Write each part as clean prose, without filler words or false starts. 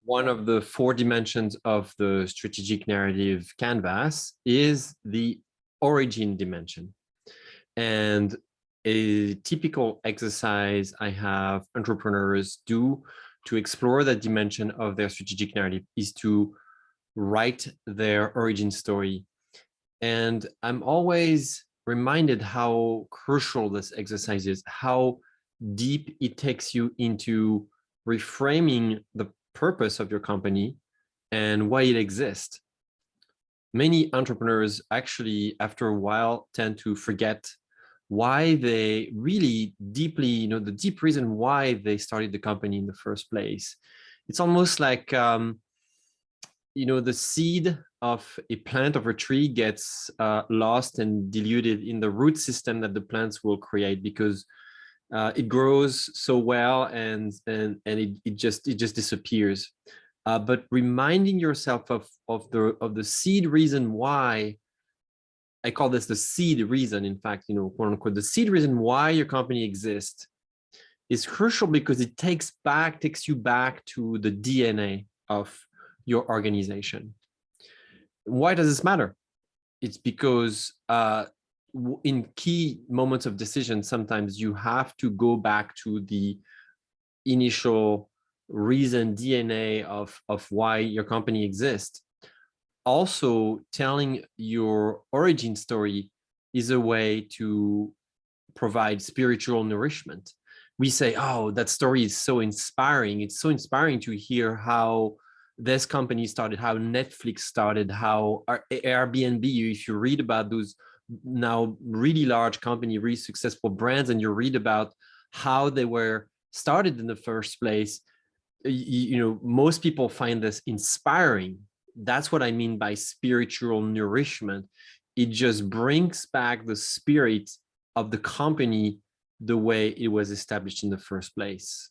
one of the four dimensions of the strategic narrative canvas is the origin dimension. And a typical exercise I have entrepreneurs do to explore that dimension of their strategic narrative is to write their origin story. And I'm always reminded how crucial this exercise is, how deep it takes you into reframing the purpose of your company and why it exists. Many entrepreneurs actually, after a while, tend to forget why they really deeply, the deep reason why they started the company in the first place. It's almost like, the seed of a plant of a tree gets lost and diluted in the root system that the plants will create, because it grows so well and it just disappears. But reminding yourself of the seed reason why, I call this the seed reason, in fact, quote unquote, the seed reason why your company exists is crucial, because it takes you back to the DNA of your organization. Why does this matter? It's because in key moments of decision, sometimes you have to go back to the initial reason, DNA of why your company exists. Also, telling your origin story is a way to provide spiritual nourishment. We say, oh, that story is so inspiring. It's so inspiring to hear how this company started, how Netflix started, how Airbnb, if you read about those now really large company, really successful brands, and you read about how they were started in the first place, most people find this inspiring. That's what I mean by spiritual nourishment. It just brings back the spirit of the company the way it was established in the first place.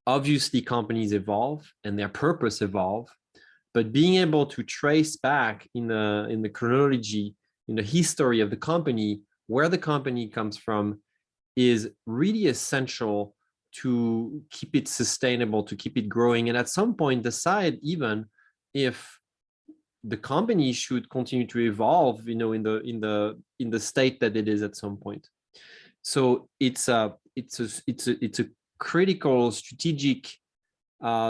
Obviously, companies evolve and their purpose evolve, but being able to trace back in the chronology, in the history of the company, where the company comes from, is really essential to keep it sustainable, to keep it growing, and at some point decide even if the company should continue to evolve, in the state that it is at some point. So it's a critical strategic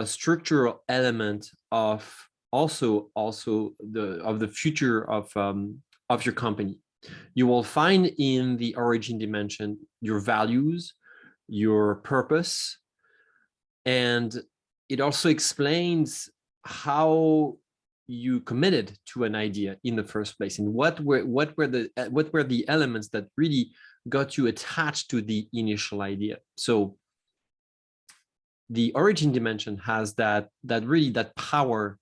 structural element of the future of your company. You will find in the origin dimension your values, your purpose, and it also explains how you committed to an idea in the first place, and what were the elements that really got you attached to the initial idea. So the origin dimension has that power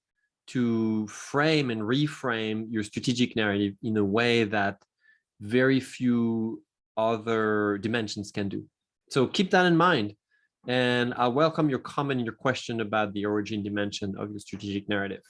to frame and reframe your strategic narrative in a way that very few other dimensions can do. So keep that in mind, and I welcome your comment and your question about the origin dimension of your strategic narrative.